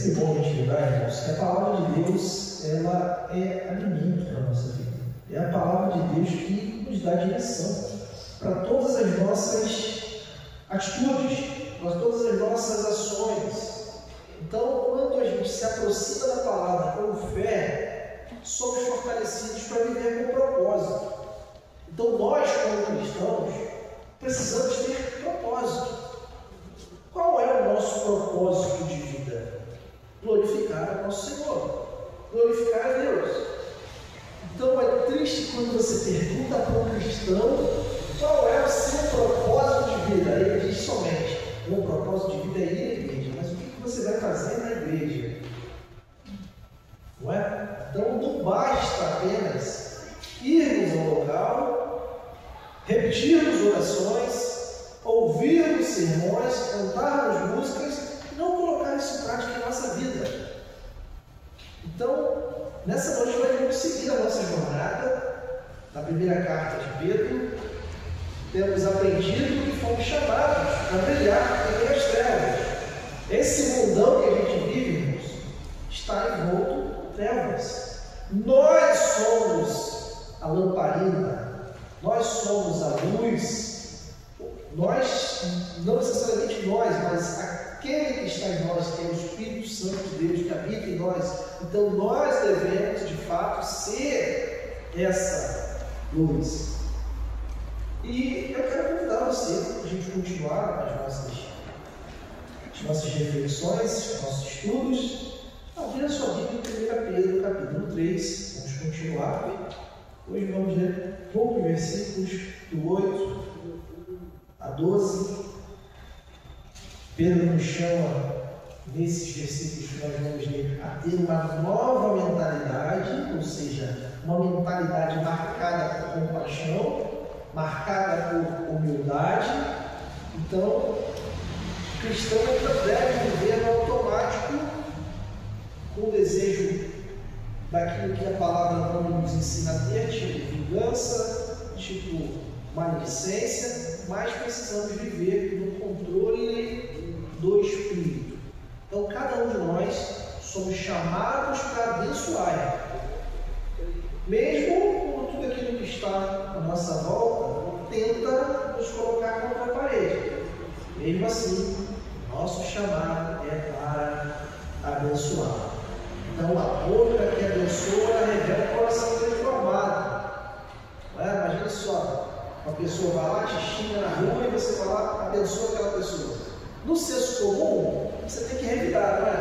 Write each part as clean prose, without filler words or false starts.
sempre bom a gente lembrar, irmãos, que a palavra de Deus, ela é alimento para a nossa vida. É a palavra de Deus que nos dá direção para todas as nossas atitudes, para todas as nossas ações. Então, quando a gente se aproxima da palavra com fé, somos fortalecidos para viver com propósito. Então, nós, como cristãos, precisamos ter propósito. Qual é o nosso propósito de vida? Glorificar o nosso Senhor, glorificar a Deus. Então, é triste quando você pergunta para um cristão qual é o seu propósito de vida. Ele diz somente: o meu propósito de vida é ir à igreja. Mas o que você vai fazer na igreja? Não é? Então, não basta apenas irmos ao local, repetirmos orações, ouvirmos sermões, cantarmos músicas e não colocar isso em prática em nossa vida. Então, nessa noite nós vamos seguir a nossa jornada na primeira carta de Pedro. Temos aprendido que fomos chamados a brilhar em meio às trevas. Esse mundão que a gente vive, irmãos, está envolto em trevas. Nós somos a lamparina, nós somos a luz. Nós, não necessariamente nós, mas aquele que está em nós, que é o Espírito Santo de Deus que habita em nós. Então nós devemos de fato ser essa luz. E eu quero convidar você para a gente continuar as nossas reflexões, os nossos estudos. Abrir a sua Bíblia em 1 Pedro, capítulo 3. Vamos continuar. Hoje vamos ler poucos versículos do 8 a 12. Pedro nos chama, nesses versículos que nós vamos ler, a ter uma nova mentalidade, ou seja, uma mentalidade marcada por compaixão, marcada por humildade. Então, o cristão deve viver no automático, com o desejo daquilo que a palavra não nos ensina a ter, tipo vingança, tipo maledicência, mas precisamos viver no controle do Espírito. Então, cada um de nós somos chamados para abençoar. Mesmo quando tudo aquilo que está à nossa volta tenta nos colocar contra a parede. Mesmo assim, nosso chamado é para abençoar. Então, a boca que abençoa revela o coração transformado. Imagina só, uma pessoa vai lá, te xinga na rua e você vai lá, abençoa aquela pessoa. No senso comum, você tem que revidar, não é?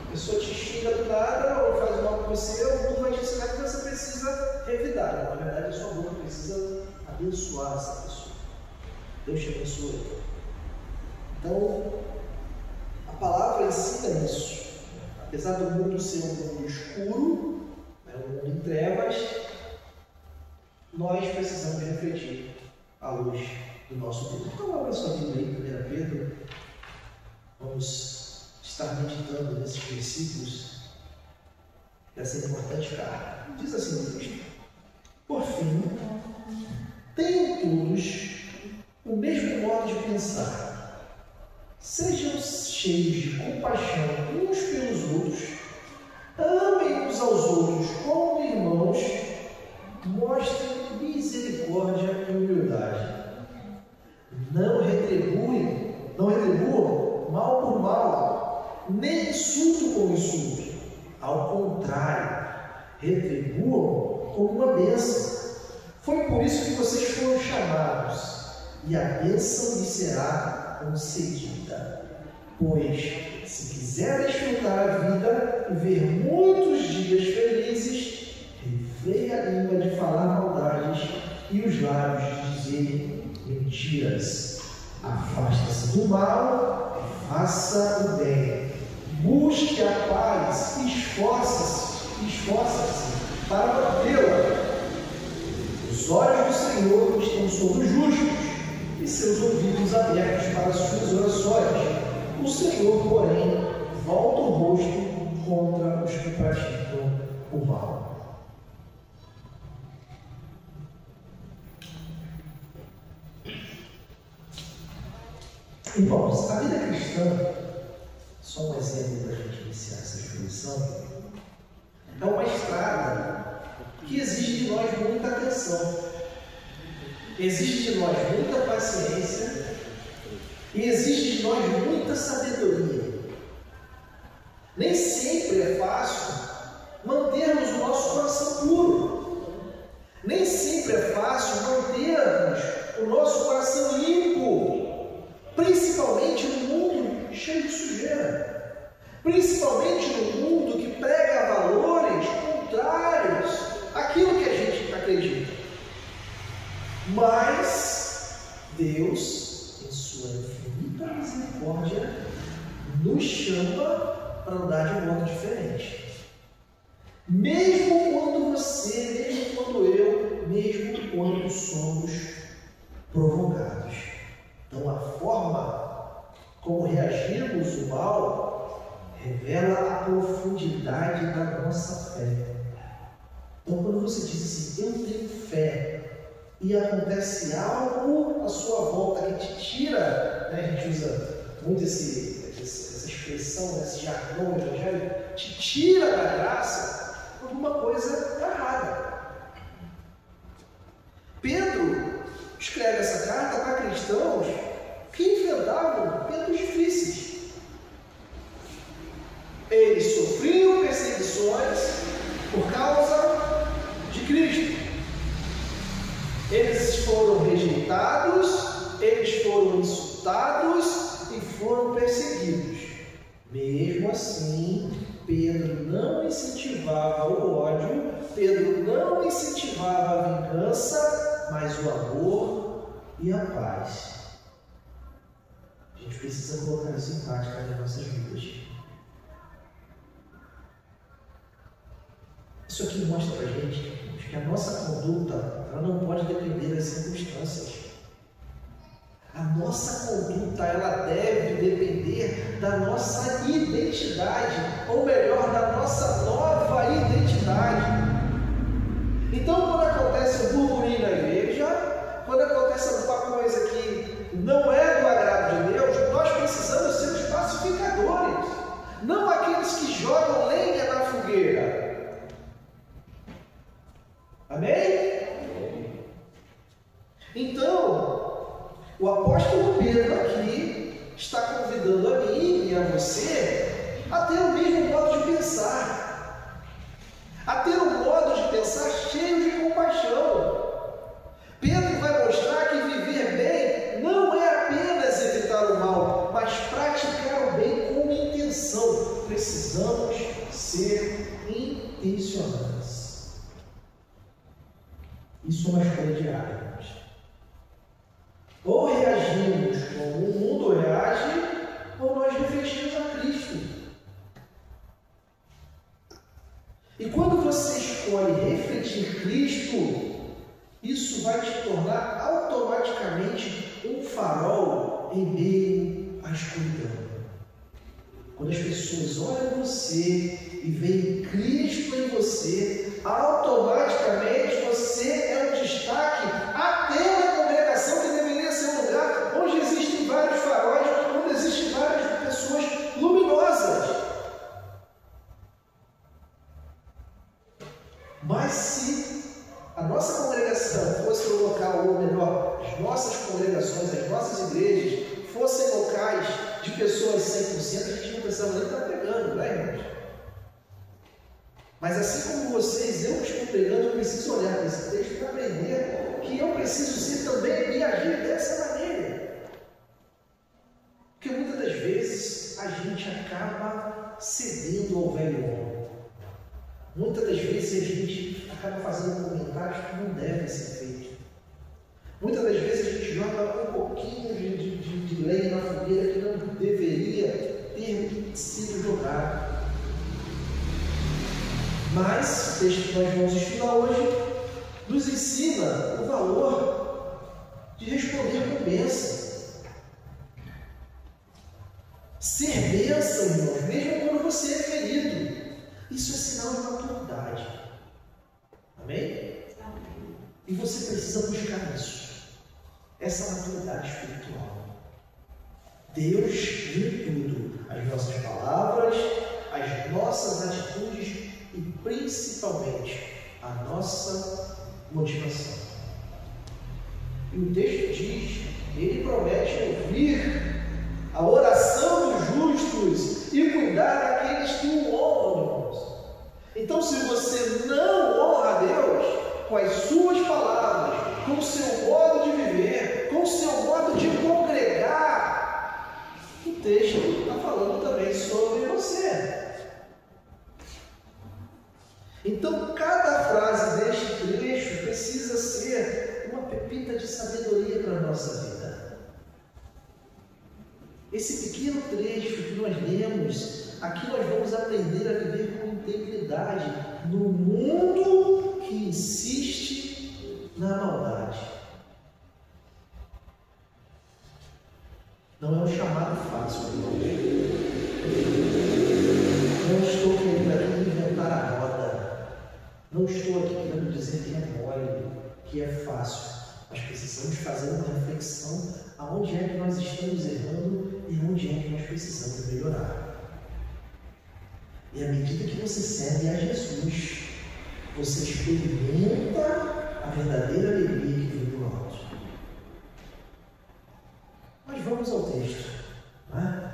A pessoa te xinga do nada ou faz mal com você, ou tu vai te ensinar que você precisa revidar. Na verdade, a sua boca precisa abençoar essa pessoa. Deus te abençoe. Então, a palavra ensina isso. Apesar do mundo ser um mundo escuro, um mundo em trevas, nós precisamos refletir a luz do nosso Deus. Então, abra sua Bíblia aí, 1 Pedro. Vamos estar meditando nesses versículos dessa importante carta. Diz assim o texto: por fim, tenham todos o mesmo modo de pensar. Sejam cheios de compaixão uns pelos outros, amem uns aos outros como irmãos, mostrem misericórdia e humildade. Não retribuam mal por mal, nem insulto com insulto. Ao contrário, retribuam como uma bênção. Foi por isso que vocês foram chamados, e a bênção lhes será concedida. Pois, se quiser desfrutar a vida e ver muitos dias felizes, refreie a língua de falar maldades e os lábios de dizer mentiras. Afasta-se do mal e faça o bem. Busque a paz e esforce-se para mantê-la. Os olhos do Senhor estão sobre os justos e seus ouvidos abertos para as suas orações. O Senhor, porém, volta o rosto contra os que praticam o mal. Irmãos, a vida cristã só um exemplo para a gente iniciar essa exposição, é uma estrada que exige de nós muita atenção, exige de nós muita paciência e exige de nós muita sabedoria. Nem sempre é fácil mantermos o nosso coração puro. Nem sempre é fácil mantermos o nosso coração limpo, principalmente no mundo cheio de sujeira, principalmente no mundo que prega valores contrários àquilo que a gente acredita. Mas Deus, em sua infinita misericórdia, nos chama para andar de um modo diferente. Mesmo quando você, mesmo quando eu, mesmo quando somos provocados. Então a forma como reagimos ao mal revela a profundidade da nossa fé. Então quando você diz assim, eu tenho fé, e acontece algo à sua volta que te tira, né? A gente usa muito essa expressão, esse jargão evangélico, te tira da graça, alguma coisa está errada. Pedro escreve essa carta para cristãos que enfrentavam tempos difíceis. Eles sofriam perseguições por causa de Cristo. Eles foram rejeitados, eles foram insultados e foram perseguidos. Mesmo assim, Pedro não incentivava o ódio, Pedro não incentivava a vingança, mas o amor e a paz. A gente precisa colocar isso em prática nas nossas vidas. Isso aqui mostra para a gente que a nossa conduta ela não pode depender das circunstâncias. A nossa conduta ela deve depender da nossa identidade, ou melhor, da nossa nova identidade. Então, quando acontece um burburinho na igreja, quando acontece alguma coisa que não é do agrado de Deus, nós precisamos ser os pacificadores, não aqueles que jogam lenha na fogueira. Amém? Então, o apóstolo Pedro aqui está convidando a mim e a você a ter o mesmo modo de pensar, a ter um modo de pensar cheio de compaixão. Pedro vai mostrar que viver bem não é apenas evitar o mal, mas praticar o bem com intenção. Precisamos ser intencionais. Isso é uma escolha diária. Ou reagimos como o mundo reage, ou nós refletimos a Cristo. E quando você escolhe refletir Cristo, isso vai te tornar automaticamente um farol em meio à escuridão. Quando as pessoas olham você e veem Cristo em você, automaticamente você é um destaque até na congregação, que deveria ser um lugar onde existem vários faróis, onde existem várias pessoas luminosas. Mas se a nossa congregação fosse um local, ou melhor, as nossas congregações, as nossas igrejas, fossem locais de pessoas 100%, a gente não precisava nem estar pregando, né, irmãos? Mas assim como vocês, eu que estou pregando, eu preciso olhar para esse texto para aprender que eu preciso ser também e agir dessa maneira. Porque muitas das vezes a gente acaba cedendo ao velho homem. Muitas das vezes a gente acaba fazendo comentários que não devem ser feitos. Muitas das vezes a gente joga um pouquinho de lenha na fogueira que não deveria ter sido jogado. Mas o texto que nós vamos estudar hoje nos ensina o valor de responder com bênção. Ser bênção, irmãos, mesmo quando você é ferido, isso é sinal de maturidade. Amém? Amém. E você precisa buscar isso, essa maturidade espiritual. Deus vê tudo, as nossas palavras, as nossas atitudes e principalmente a nossa motivação. E o texto diz, ele promete ouvir a oração dos justos e cuidar daqueles que o honram, irmãos. Então, se você não honra a Deus com as suas palavras, com o seu modo de viver, com o seu modo de congregar, o texto está falando também sobre você. Então, cada frase deste trecho precisa ser uma pepita de sabedoria para a nossa vida. Esse pequeno trecho que nós lemos, aqui nós vamos aprender a viver com integridade no mundo que insiste na maldade. Não é um chamado fácil, irmão. Não estou querendo aqui inventar a roda. Não estou aqui querendo dizer que é mole, que é fácil. Mas precisamos fazer uma reflexão aonde é que nós estamos errando e onde é que nós precisamos melhorar. E à medida que você serve a Jesus, você experimenta a verdadeira alegria que vem do alto. Mas vamos ao texto. Né?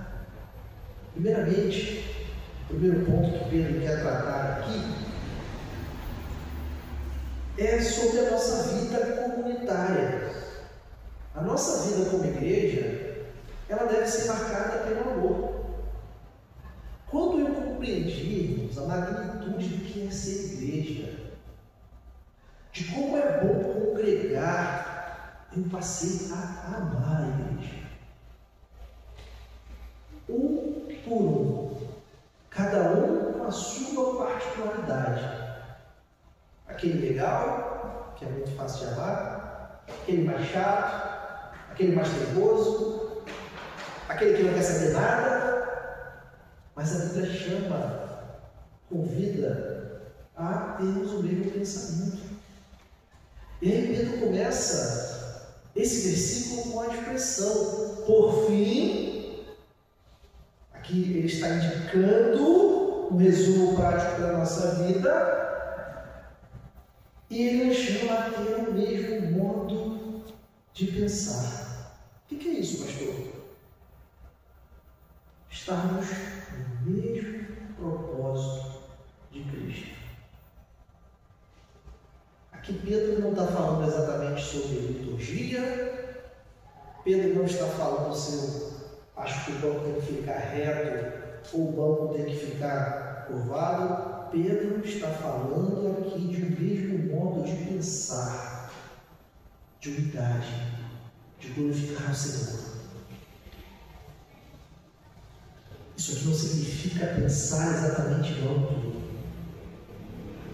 Primeiramente, o primeiro ponto que Pedro quer tratar aqui é sobre a nossa vida comunitária. A nossa vida como igreja, ela deve ser marcada pelo amor. Quando eu compreendi, irmãos, a magnitude do que é ser igreja, de como é bom congregar, eu passei a amar a igreja. Um por um, cada um com a sua particularidade. Aquele legal, que é muito fácil de amar, aquele mais chato, aquele mais nervoso, aquele que não quer saber nada, mas a Bíblia chama, convida a termos o mesmo pensamento. E aí Pedro começa esse versículo com a expressão, por fim, aqui ele está indicando um resumo prático da nossa vida, e ele nos chama a ter o mesmo modo de pensar. O que é isso, pastor? Estarmos no mesmo propósito de Cristo. Aqui Pedro não está falando exatamente sobre liturgia, Pedro não está falando se eu acho que o banco tem que ficar reto ou o banco tem que ficar curvado. Pedro está falando aqui de um mesmo modo de pensar, de unidade, de glorificar o Senhor. Isso aqui não significa pensar exatamente igual tudo,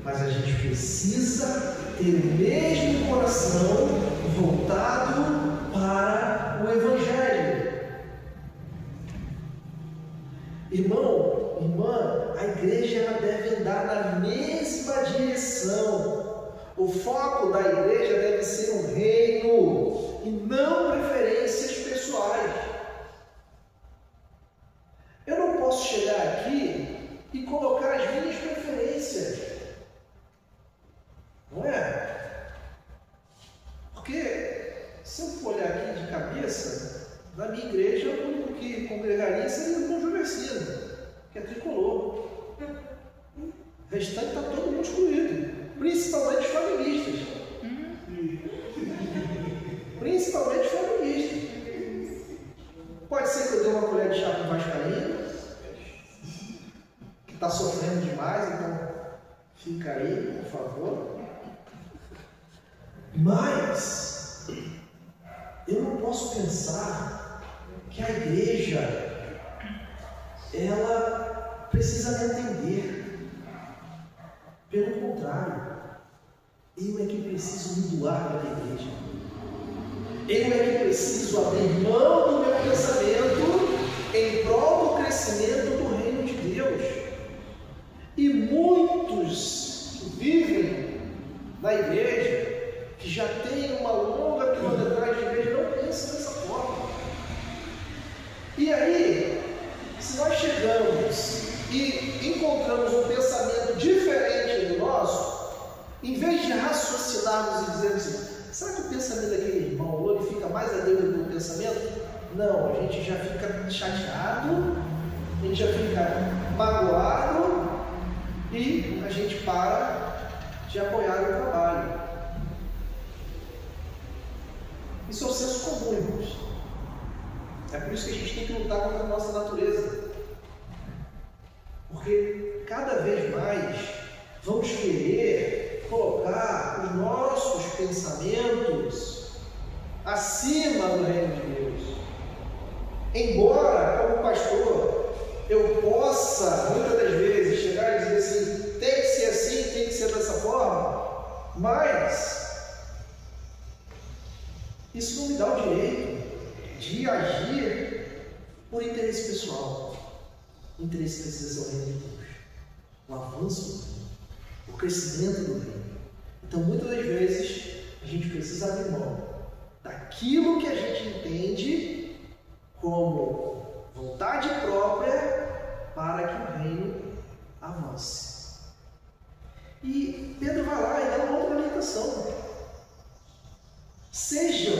mas a gente precisa ter o mesmo coração voltado para o Evangelho. Irmão, irmã, a igreja ela deve andar na mesma direção. O foco da igreja deve ser o reino e não preferências pessoais. Eu não posso chegar aqui e colocar as minhas preferências, não é? Porque se eu for olhar aqui de cabeça, na minha igreja o único que congregaria seria o Dom Juversino, que é tricolor. O restante está todo mundo excluído, principalmente os familistas. Principalmente os familistas. Pode ser que eu dê uma colher de chá para o vascaíno, que está sofrendo demais, então fica aí, por favor. Mas eu não posso pensar que a igreja ela precisa me entender. Pelo contrário, eu é que preciso me doar para a igreja. Eu é que preciso abrir mão do meu pensamento em prol do crescimento do reino de Deus. E muitos que vivem na igreja, que já têm uma longa quilometragem de igreja, não pensam dessa forma. E pensamento? Não, a gente já fica chateado, a gente já fica magoado e a gente para de apoiar o trabalho. Isso é o senso comum, irmãos. É por isso que a gente tem que lutar contra a nossa natureza. Porque cada vez mais vamos querer colocar os nossos pensamentos acima do reino de Deus. Embora, como pastor, eu possa, muitas das vezes, chegar e dizer assim, tem que ser assim, tem que ser dessa forma, mas isso não me dá o direito de agir por interesse pessoal. O interesse precisa ser o reino de Deus, o avanço do reino, o crescimento do reino. Então, muitas das vezes, a gente precisa abrir mão daquilo que a gente entende como vontade própria para que o reino avance. E Pedro vai lá e dá uma outra orientação. Sejam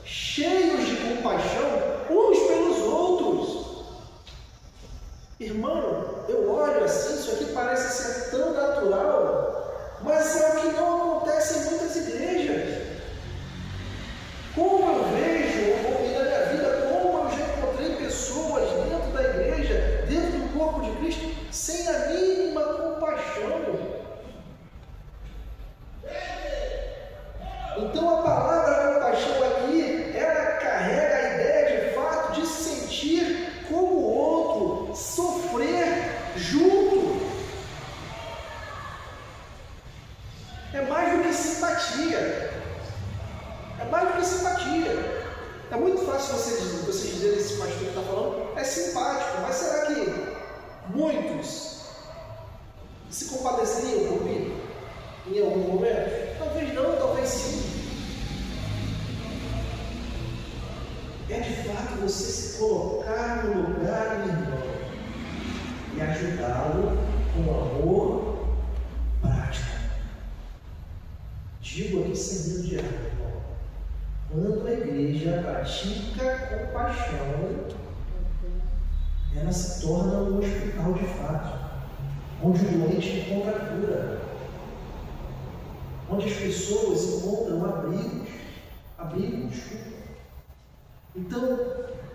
cheios de compaixão uns pelos outros. Irmão, eu olho assim, isso aqui parece ser tão natural, mas é o que não acontece em muitas igrejas. Como eu vejo, e na minha vida, como eu já encontrei pessoas dentro da igreja, dentro do corpo de Cristo, sem a mínima compaixão. Então a palavra compaixão aqui, ela carrega a ideia de fato de sentir como o outro, sofrer junto. É mais do que simpatia. É mais do que simpatia. É muito fácil vocês dizerem esse pastor que está falando, é simpático, mas será que muitos se compadeceriam por mim em algum momento? Talvez não, talvez sim. É de fato você se colocar no lugar do irmão e ajudá-lo com amor prático. Digo aqui sem medo de errar, irmão. Quando a igreja pratica compaixão, ela se torna um hospital de fato, onde o doente encontra cura, onde as pessoas encontram abrigos. Então,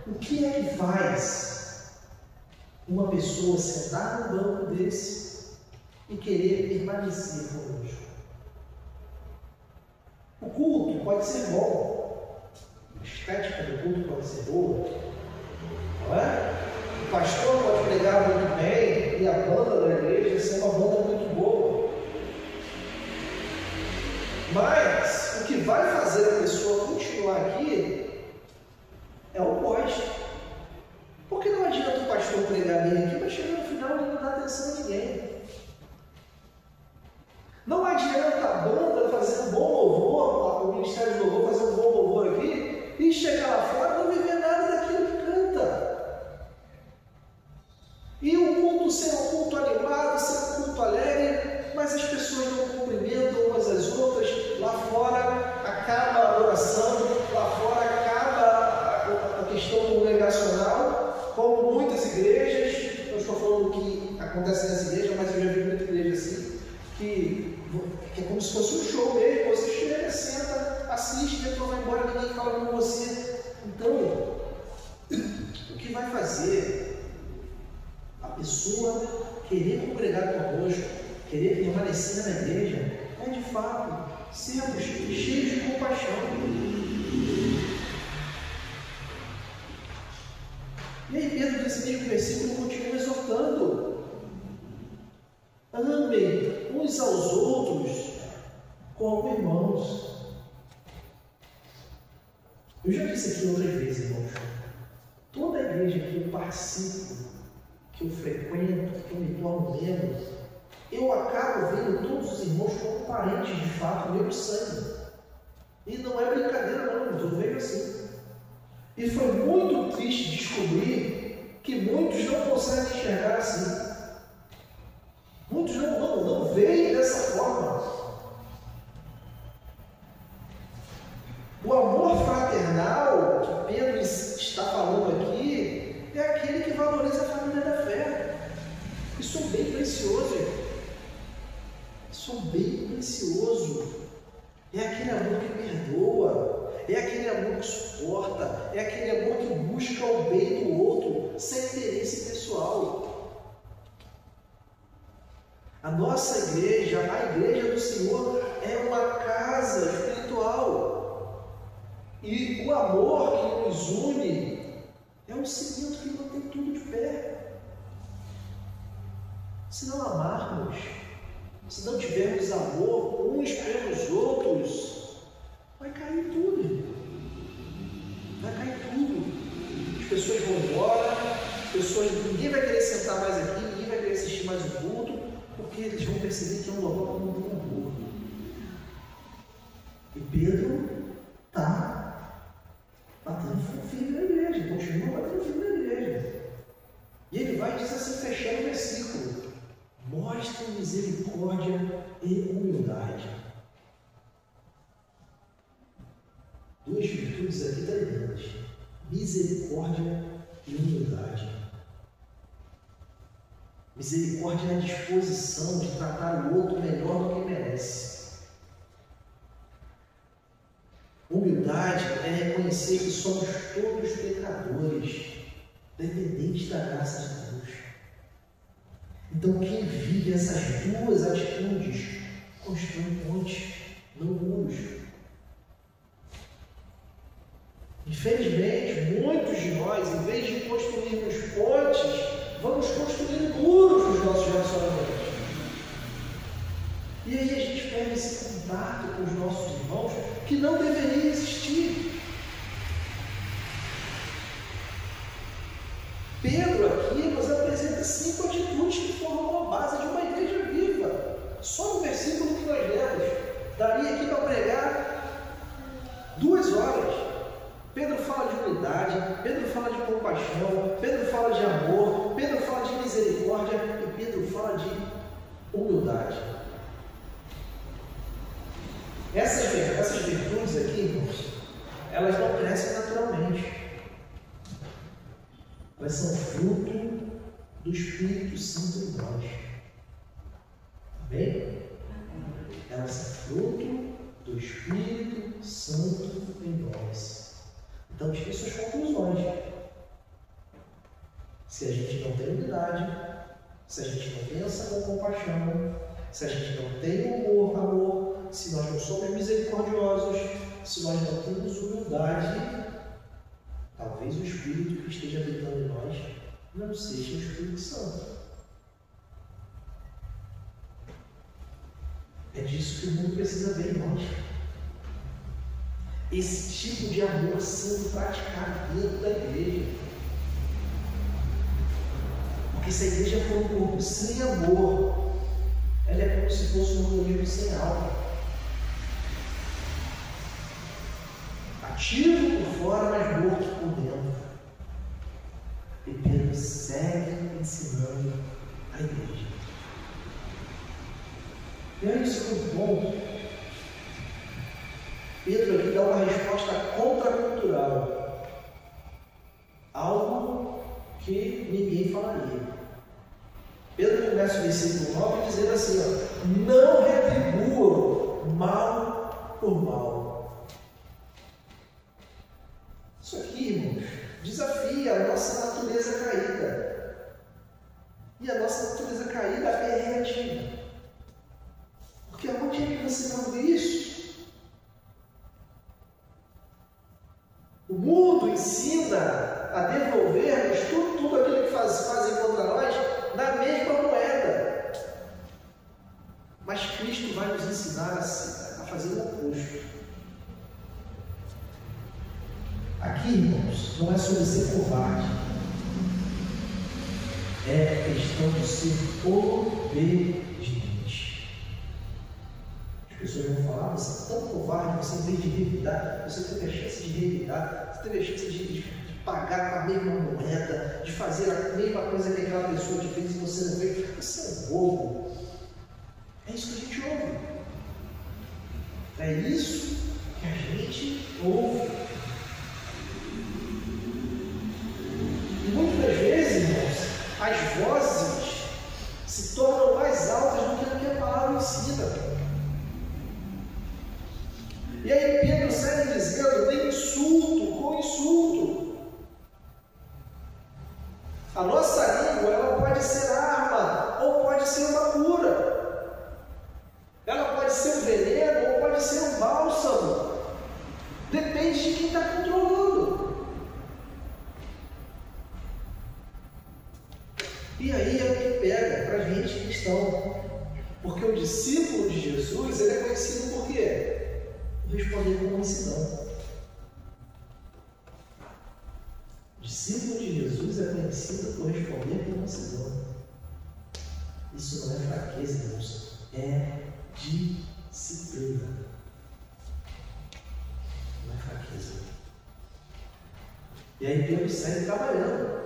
o que é que faz uma pessoa sentar num banco desse e querer permanecer conosco? O culto pode ser bom, a estética do culto pode ser boa, não é? O pastor pode pregar muito bem e a banda da igreja ser uma banda muito boa. Mas o que vai fazer a pessoa continuar aqui é o pós. Porque não adianta o pastor pregar bem aqui, mas chegar no final ele não dá atenção a ninguém. Não adianta a banda fazer um bom louvor, o ministério de louvor fazer um bom louvor aqui, e chegar lá fora e não viver nada daquilo que canta. E o culto ser um culto animado, ser um culto alegre, mas as pessoas não cumprimentam umas às outras, lá fora acaba a oração, lá fora acaba a questão congregacional, como muitas igrejas, não estou falando que acontece nessa igreja, mas eu já vi muita igreja assim, que é como se fosse um show mesmo, você chega, senta, assiste, depois vai embora, ninguém fala com você. Então, o que vai fazer a pessoa querer congregar conosco, querer permanecer na igreja, é de fato sermos cheios de compaixão. E aí Pedro, nesse mesmo versículo, continua exortando: amem uns aos outros como irmãos. Eu já disse aqui outras vezes, irmãos, toda a igreja que eu participo, que eu frequento, que eu me torno membro, eu acabo vendo todos os irmãos como parentes de fato, meu sangue. E não é brincadeira não, mas eu vejo assim. E foi muito triste descobrir que muitos não conseguem enxergar assim. Muitos não veem dessa forma. O amor fraternal que suporta, é aquele amor que busca o bem do outro sem interesse pessoal. A nossa igreja, a igreja do Senhor, é uma casa espiritual. E o amor que nos une é um cimento que mantém tudo de pé. Se não amarmos, se não tivermos amor uns pelos outros, vai cair tudo. Vai cair tudo. As pessoas vão embora, ninguém vai querer sentar mais aqui, ninguém vai querer assistir mais o culto, porque eles vão perceber que é um local que não tem amor. E Pedro está batendo firme na igreja, continua batendo firme na igreja. E ele vai dizer assim, fechando o versículo: mostra misericórdia e humildade. Duas virtudes aqui treinadas: misericórdia e humildade. Misericórdia é a disposição de tratar o outro melhor do que merece. Humildade é reconhecer que somos todos pecadores, dependentes da graça de Deus. Então, quem vive essas duas atitudes constrói pontes, não muros. Infelizmente, muitos de nós, em vez de construirmos pontes, vamos construir muros nos nossos relacionamentos. E aí a gente perde esse contato com os nossos irmãos que não deveria existir. Pedro aqui nos apresenta 5 atitudes que formam a base de uma igreja viva. Só no versículo que nós lemos, daria aqui para pregar 2 horas. Pedro fala de unidade, Pedro fala de compaixão, Pedro fala de amor, Pedro fala de misericórdia e Pedro fala de humildade. Essas virtudes aqui, irmãos, elas não crescem naturalmente. Elas são fruto do Espírito Santo em nós. Amém? Elas são fruto do Espírito Santo em nós. Então, tire suas conclusões. Se a gente não tem unidade, se a gente não pensa com compaixão, se a gente não tem amor, se nós não somos misericordiosos, se nós não temos humildade, talvez o Espírito que esteja habitando em nós não seja o Espírito Santo. É disso que o mundo precisa ver em nós. Esse tipo de amor sendo praticado dentro da igreja. Porque se a igreja for um corpo sem amor, ela é como se fosse um organismo sem alma. Ativo por fora, mas morto por dentro. E Pedro segue ensinando a igreja. E olha isso muito bom. Pedro aqui dá uma resposta contracultural. Algo que ninguém falaria. Pedro começa o versículo 9 dizendo assim: ó, não retribuam mal por mal. Isso aqui, irmãos, desafia a nossa natureza caída. E a nossa natureza caída é reativa. Porque aonde é que você não vê isso? O mundo ensina a devolvermos tudo aquilo que fazem contra nós na mesma moeda. Mas Cristo vai nos ensinar a fazer o oposto. Aqui, irmãos, não é sobre ser covarde. É questão de ser obediente. As pessoas vão falar: você é tão covarde, você em vez de revidar, você teve a chance de revidar, você teve a chance de pagar com a mesma moeda, de fazer a mesma coisa que aquela pessoa te fez e você não fez. Você é um bobo. É isso que a gente ouve. É isso que a gente ouve. E muitas vezes, irmãos, as vozes se tornam mais altas do que a palavra ensina. E aí Pedro segue dizendo: nem insulto com A nossa língua, ela pode ser arma ou pode ser uma cura. Ela pode ser um veneno ou pode ser um bálsamo. Depende de quem está controlando. E aí é o que pega para a gente cristão. Porque o discípulo de Jesus, ele é conhecido por quê? Por responder com mansidão. O discípulo de Jesus é conhecido por responder com mansidão. Isso não é fraqueza, irmãos. É disciplina. Não é fraqueza. E aí Pedro segue trabalhando.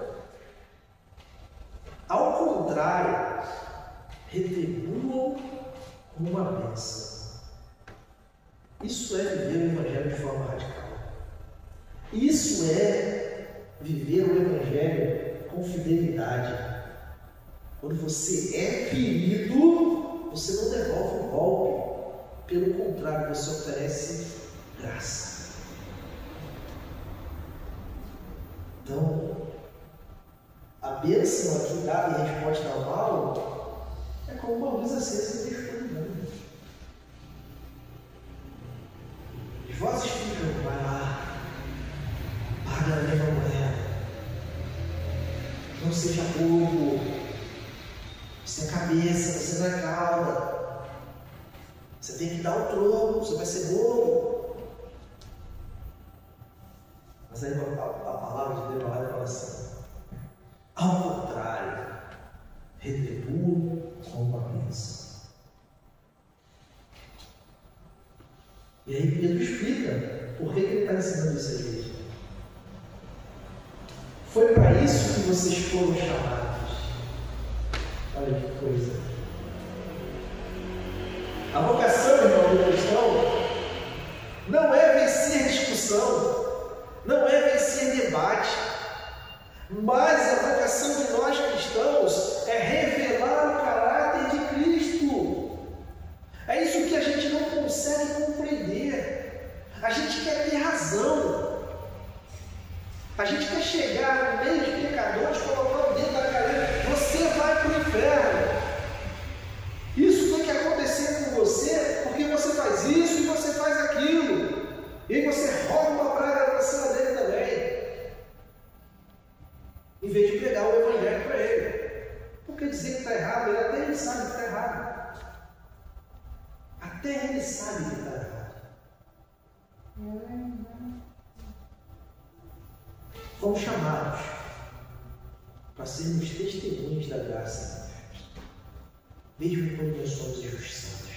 Ao contrário, retribuam com uma bênção. Isso é viver o Evangelho de forma radical. Isso é viver o Evangelho com fidelidade. Quando você é ferido, você não devolve o golpe. Pelo contrário, você oferece graça. Então, a bênção aqui dada em resposta ao mal é como uma luz acesa em escuridão. As vozes ficam, vai lá, paga a mesma moeda, não seja bobo, você é cabeça, você não é cauda, você tem que dar o troco, você vai ser bobo. Mas aí a palavra de Deus lá fala assim: ao contrário, retribuam com uma bênção. E aí Pedro explica por que ele está ensinando isso à igreja. Foi para isso que vocês foram chamados. Olha que coisa. A vocação, irmão, do cristão não é vencer discussão, não é vencer debate, mas a vocação de nós cristãos é revelar o caráter de Cristo. É isso que a gente não consegue compreender. A gente quer ter razão. A gente quer chegar no meio de pecadores, colocar o dedo na cabeça: você vai para o inferno. Isso tem que acontecer com você, porque você faz isso e você faz aquilo. E aí você rouba uma praga para cima dele também, em vez de pregar o Evangelho para ele. Porque dizer que está errado, até ele sabe que está errado. Até ele sabe que está errado. Fomos chamados para sermos testemunhas da graça, mesmo quando nós somos injustiçados.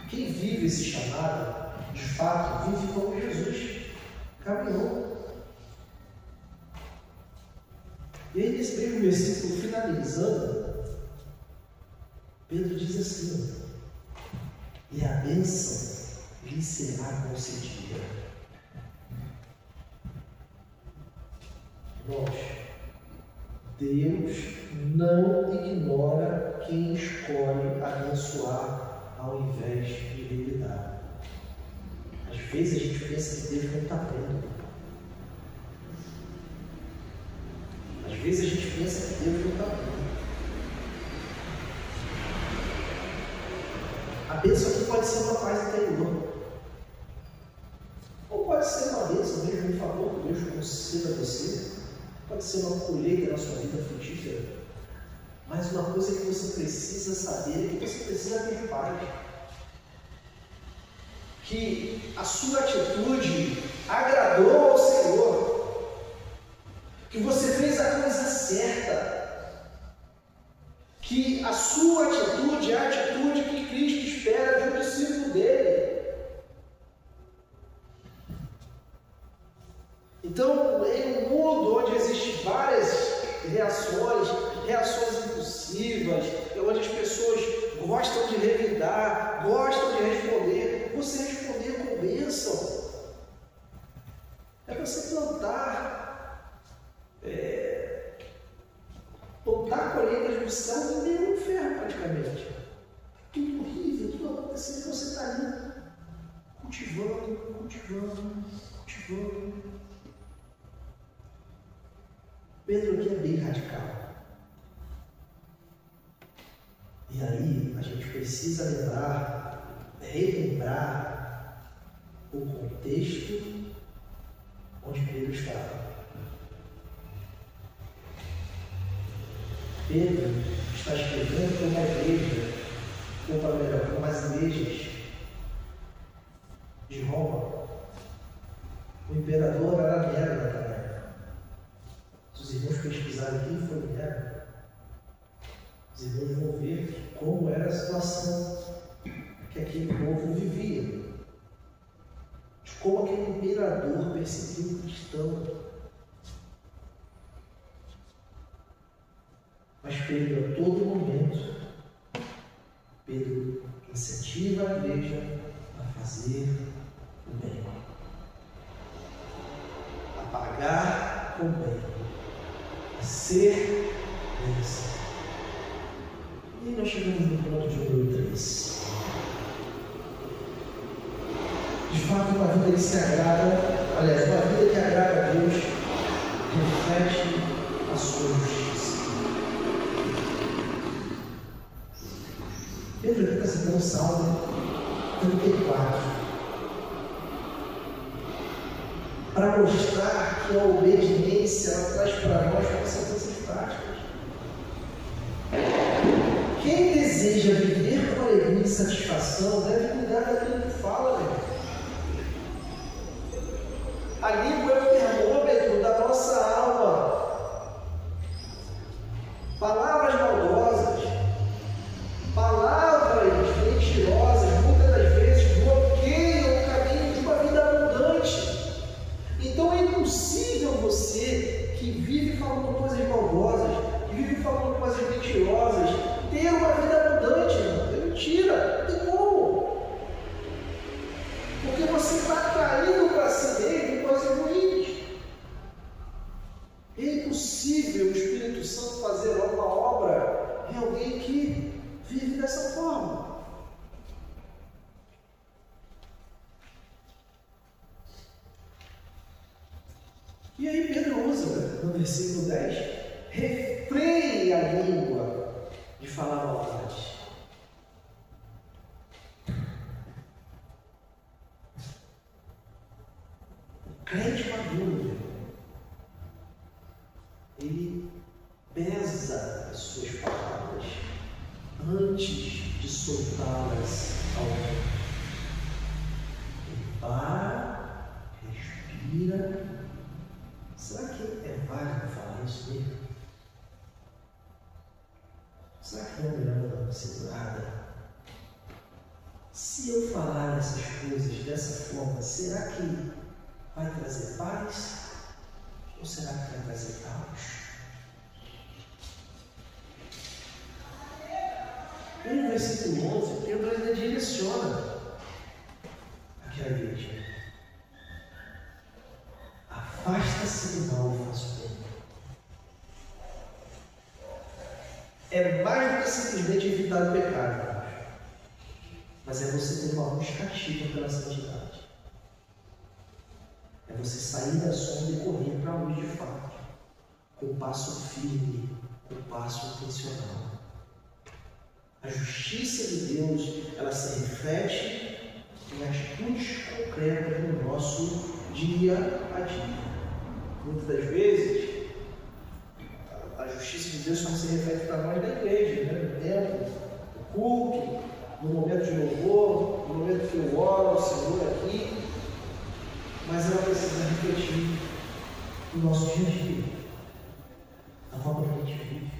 Quem vive esse chamado, de fato, vive como Jesus caminhou. E aí, nesse mesmo versículo, finalizando, Pedro diz assim: e a bênção lhe será concedida. Deus não ignora quem escolhe abençoar ao invés de revidar. Às vezes a gente pensa que Deus não está vendo. Às vezes a gente pensa que Deus não está vendo. A bênção aqui pode ser uma paz interior. Ou pode ser uma bênção mesmo, um favor que Deus conceda a você. Pode ser uma colheita na sua vida frutífera. Mas uma coisa que você precisa saber é que você precisa ter paz. Que a sua atitude agradou ao Senhor. Que você fez a coisa certa. Que a sua atitude é a atitude que Cristo espera de um discípulo dele. Então, em um mundo onde existem várias reações impulsivas, onde as pessoas gostam de revidar, gostam de responder, você responder com bênção. É você plantar colheitas do céu e meio no inferno, praticamente. Tudo horrível, tudo acontecendo, você está ali cultivando. Pedro aqui é bem radical. E aí a gente precisa relembrar o contexto onde Pedro estava. Pedro está escrevendo para uma igreja, ou para melhor, para umas igrejas de Roma. O imperador era Nero naquela época. Se os irmãos pesquisarem quem foi Nero, os irmãos vão ver como era a situação que aquele povo vivia, de como aquele imperador perseguiu o cristão. Mas Pedro, a todo momento, Pedro incentiva a igreja a fazer o bem, a pagar com o bem, a ser bênção. E nós chegamos no ponto de número 3. De fato, uma vida que se agrada, aliás, uma vida que agrada a Deus, reflete a sua justiça. Pedro aqui está citando o Salmo 34, para mostrar que a obediência ela traz para nós consequências práticas. Quem deseja viver com alegria e satisfação deve cuidar daquilo que fala, né? A língua é o termômetro da nossa alma. Palavras maldosas, palavras mentirosas, muitas das vezes bloqueiam o caminho de uma vida abundante. Então é impossível você que vive falando coisas maldosas, que vive falando coisas mentirosas, ter uma vida abundante, irmão. É mentira. E como? Porque você está atraindo para si mesmo coisas ruins. É impossível o Espírito Santo fazer uma obra em alguém que vive dessa forma. E aí Pedro usa, no versículo 10, refreie a língua de falar maldade. O crente maduro, ele pesa as suas palavras antes de soltá-las ao mundo. Ele para, respira. Será que é válido falar isso mesmo? Será que não é melhor dar uma segurada? Se eu falar essas coisas dessa forma, será que vai trazer paz? Ou será que vai trazer caos? E no versículo 11, Pedro ainda direciona aquela igreja. Afasta-se do mal e faça o bem. É mais do que simplesmente evitar o pecado, mas é você ter uma luz cativa pela santidade. É você sair da sombra e correr para a luz de fato, com o passo firme, com o passo intencional. A justiça de Deus, ela se reflete em atitudes concretas no nosso dia a dia. Muitas das vezes, a justiça de Deus só se reflete para nós da igreja, né? No templo, no culto, no momento de louvor, no momento que eu oro ao Senhor aqui, mas ela precisa refletir no nosso dia a dia, a forma que a gente vive,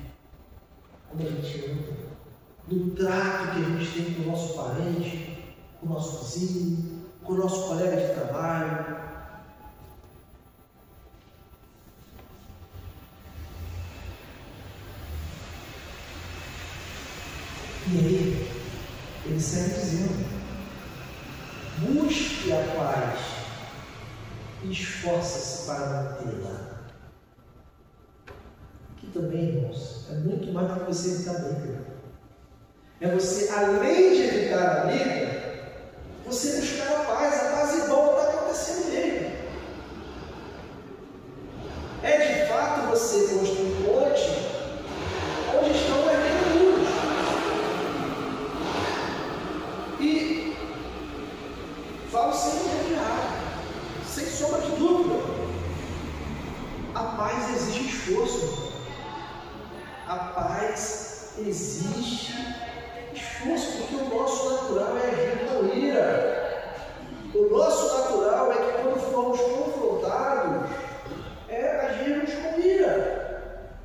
como a gente anda, no trato que a gente tem com o nosso parente, com o nosso vizinho, com o nosso colega de trabalho. E aí, ele segue dizendo: busque a paz e esforça-se para mantê-la. Aqui também, irmãos, é muito mais do que você evitar a briga. É você, além de evitar a briga, você buscar a paz igual está acontecendo mesmo. É de fato você esforço. A paz exige esforço, porque o nosso natural é agir com ira. O nosso natural é que quando formos confrontados, agirmos com ira.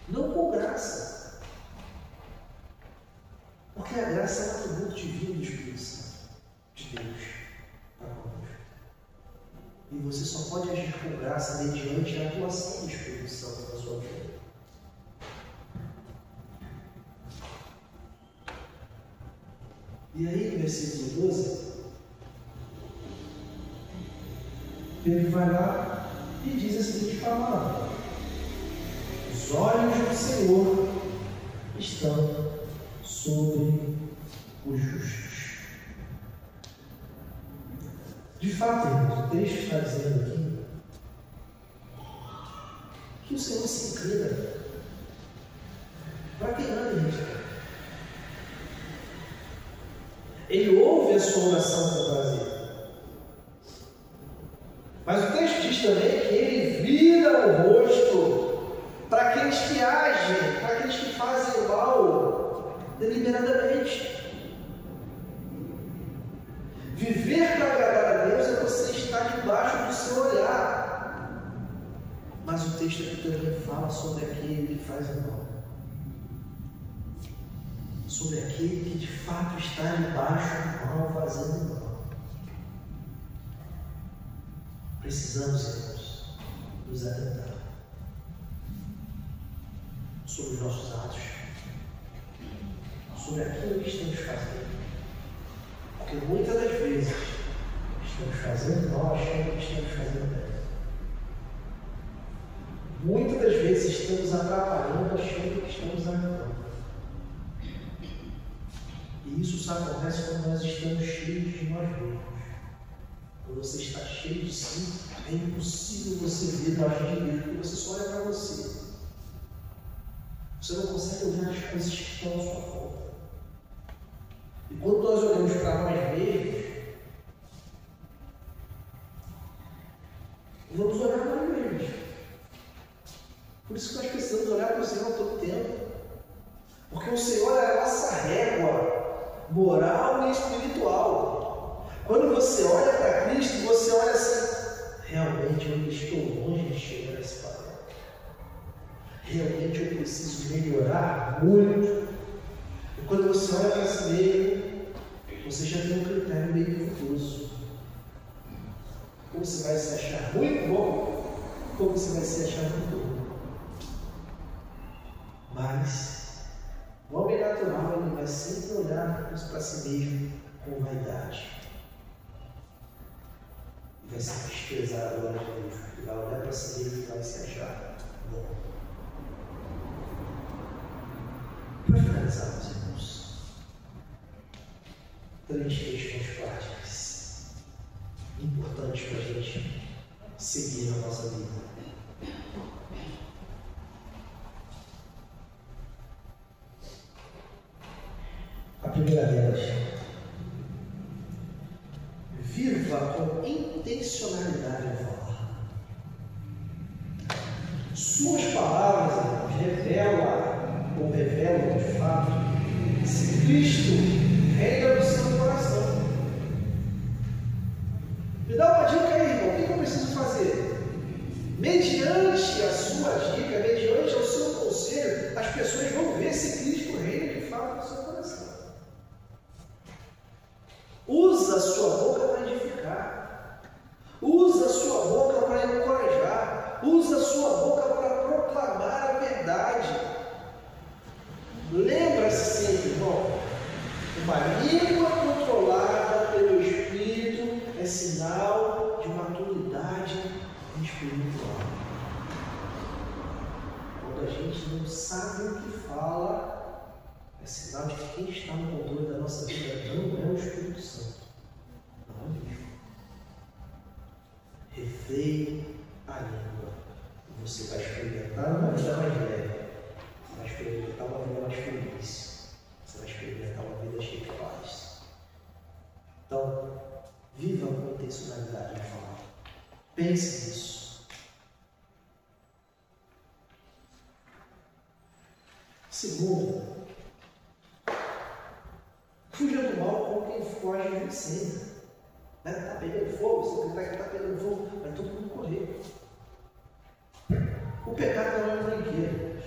Não com graça. Porque a graça é um atributo divino do Espírito Santo, de Deus, para conosco. E você só pode agir com graça mediante a atuação do Espírito Santo na sua vida. E aí, no versículo 12, Pedro vai lá e diz a seguinte palavra: os olhos do Senhor estão sobre os justos. De fato, irmãos, o texto está dizendo aqui que o Senhor se inclina para quem anda em retidão. Ele ouve a sua oração com prazer. Mas o texto diz também que ele vira o rosto para aqueles que agem, para aqueles que fazem o mal deliberadamente. Viver para agradar a Deus é você estar debaixo do seu olhar. Mas o texto aqui também fala sobre aquele que faz o mal. Sobre aquele que de fato está debaixo do mal, fazendo o mal. Precisamos, irmãos, nos atentar sobre os nossos atos, sobre aquilo que estamos fazendo. Porque muitas das vezes estamos fazendo mal achando que estamos fazendo bem. Muitas das vezes estamos atrapalhando achando que estamos ajudando. E isso só acontece quando nós estamos cheios de nós mesmos. Quando você está cheio de si, é impossível você ver baixo de Deus, porque você só olha para você. Você não consegue olhar as coisas que estão à sua volta. E quando nós olhamos para nós mesmos, vamos olhar para nós mesmos. Por isso que nós precisamos olhar para o Senhor todo tempo. Porque o Senhor é a nossa régua moral e espiritual. Quando você olha para Cristo, você olha assim: realmente eu estou longe de chegar a esse padrão. Realmente eu preciso melhorar muito. E quando você olha para si mesmo, você já tem um critério meio confuso. Ou você vai se achar muito bom, ou você vai se achar muito ruim. Mas o homem natural, ele vai sempre olhar para si mesmo com vaidade. E vai se desprezar a glória de Deus. Ele vai olhar para si mesmo e vai se achar bom. Para finalizar, meus irmãos, 3 questões práticas importantes para a gente seguir na nossa vida. A primeira delas: viva com intencionalidade ao falar. Suas palavras, irmãos, revelam de fato se Cristo reina no seu coração. Me dá uma dica aí, irmão, o que eu preciso fazer? Mediante a sua dica, mediante o seu conselho, as pessoas vão ver se Cristo reina de fato no seu coração. Usa a sua boca para edificar. Usa a sua boca para encorajar. Usa a sua boca para proclamar a verdade. Lembra-se sempre, irmão, uma língua controlada pelo Espírito é sinal de maturidade espiritual. Quando a gente não sabe o que fala, é sinal de que quem está no controle da nossa vida não é o Espírito Santo. Não é mesmo. Refreie a língua. Você vai experimentar uma vida mais leve. Você vai experimentar uma vida mais feliz. Você vai experimentar uma vida cheia de paz. Então, viva com intencionalidade de falar. Pense nisso. Segundo, fuja do mal como quem foge do incêndio. Está pegando fogo, você acredita que está pegando fogo, vai todo mundo correr. O pecado não é um brinquedo.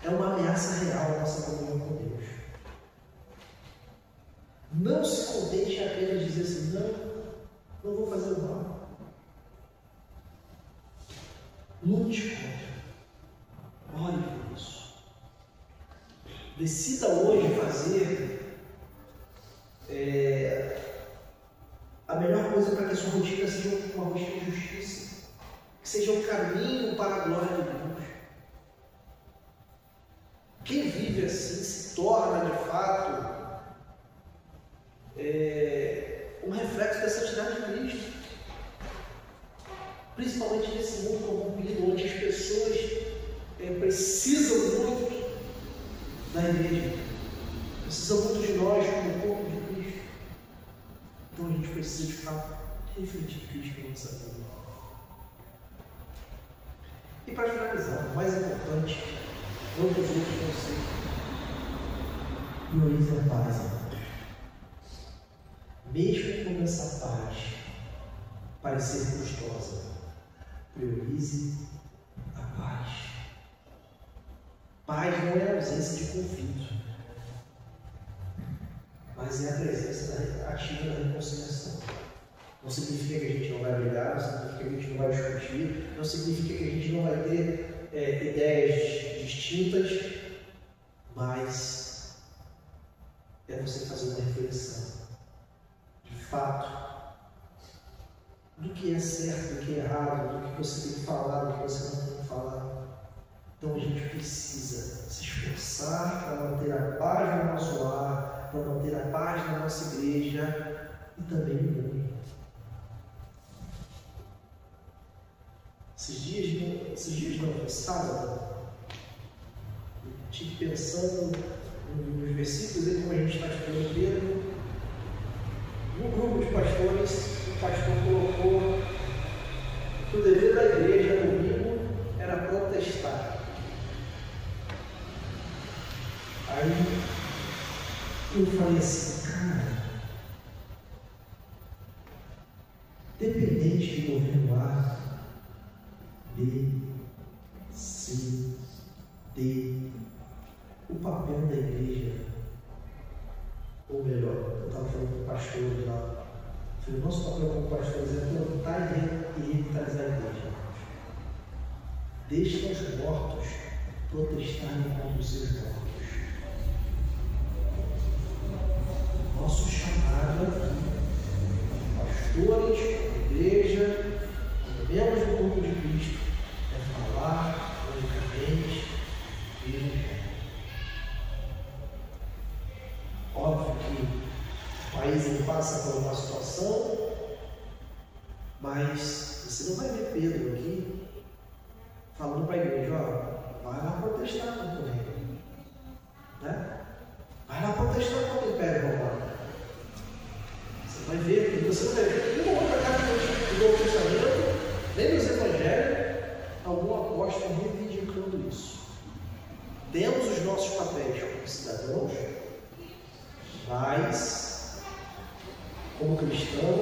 É uma ameaça real à nossa comunhão com Deus. Não se contente apenas dizer assim, não vou fazer o mal. Lute contra. Ore por isso. Decida hoje fazer a melhor coisa para que a sua rotina seja uma rotina de justiça. Que seja um caminho para a glória de Deus. Quem vive assim se torna, de fato, um reflexo da santidade de Cristo. Principalmente nesse mundo corrompido, onde as pessoas precisam muito da igreja. Precisam muito de nós como corpo de Cristo. Então a gente precisa, de fato, refletir Cristo na nossa vida. E para finalizar, o mais importante, outros conceitos. Priorize a paz, irmãos. Mesmo quando essa paz parecer custosa, priorize a paz. Paz não é a ausência de conflito, mas é a presença ativa da reconciliação. Não significa que a gente não vai brigar, não significa que a gente não vai discutir, não significa que a gente não vai ter ideias distintas, mas é você fazer uma reflexão, de fato, do que é certo, do que é errado, do que você tem que falar, do que você não tem que falar. Então a gente precisa se esforçar para manter a paz no nosso lar, para manter a paz na nossa igreja e também no mundo. Esses dias não, sábado, eu estive pensando nos versículos e como a gente está estudando Pedro, no grupo de pastores, o pastor colocou que o dever da igreja domingo era protestar. Aí eu falei assim, cara, dependente de governo A, B, C, D, o papel da igreja, ou melhor, eu estava falando com o pastor lá, falei, o nosso papel como pastores é plantar e revitalizar a igreja. Deixa os mortos protestarem contra os seus mortos. Nosso chamado aqui, pastores, igreja, membros do corpo de Cristo, é falar unicamente do Evangelho. Óbvio que o país ele passa por uma situação, mas você não vai ver Pedro aqui falando para a igreja, ó, vai lá protestar contra o reino, né? Vai lá protestar contra o Império Romano. Você vai ver, você não vai ver nenhuma outra carta do Novo Testamento, nem nos Evangelhos, algum apóstolo reivindicando isso. Temos os nossos papéis como cidadãos, mas, como cristão,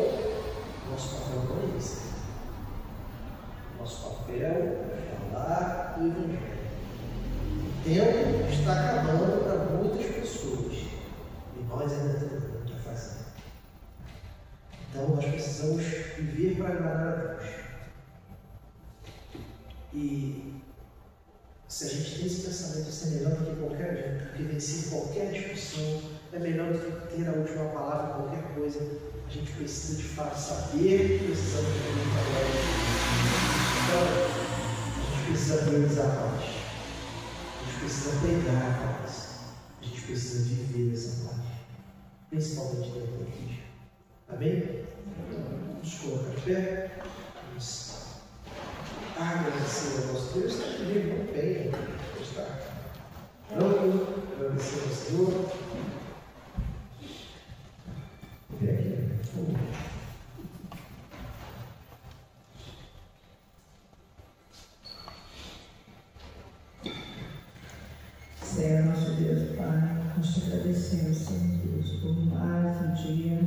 nosso papel não é esse. Nosso papel é falar do Evangelho. O tempo está acabando para muitas pessoas e nós ainda temos muito a fazer. Então, nós precisamos viver para agradar a Deus. E se a gente tem esse pensamento, isso é melhor do que qualquer que vencer qualquer discussão, é melhor do que ter a última palavra em qualquer coisa. A gente precisa de fato saber que precisamos de uma palavra. Então, a gente precisa priorizar a paz. A gente precisa pregar a paz. A gente precisa viver essa paz. Principalmente dentro da igreja. Amém? Vamos colocar de pé. Vamos agradecer ao nosso Deus. Está comigo, não tem. Está. Vamos agradecer ao Senhor. Vem aqui. te agradecemos, Senhor Deus, por mais um dia,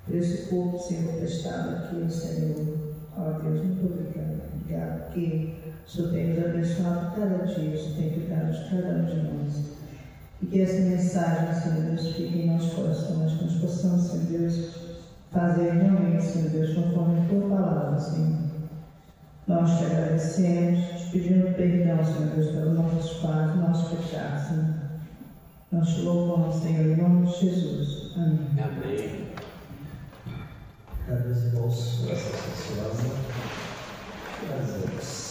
por esse corpo, Senhor, prestado aqui, Senhor. Ó Deus, muito obrigado. Obrigado porque o Senhor tem nos abençoado cada dia, o Senhor tem cuidado de cada um de nós. E que essa mensagem, Senhor Deus, fique em nossos corações, que nós possamos, Senhor Deus, fazer realmente, Senhor Deus, conforme a tua palavra, Senhor. Nós te agradecemos, te pedimos perdão, Senhor Deus, pelos nossos falhas, nossos pecados, Senhor. Nós te louvamos, Senhor, em nome de Jesus. Amém. Amém. Meus irmãos, graças a Deus.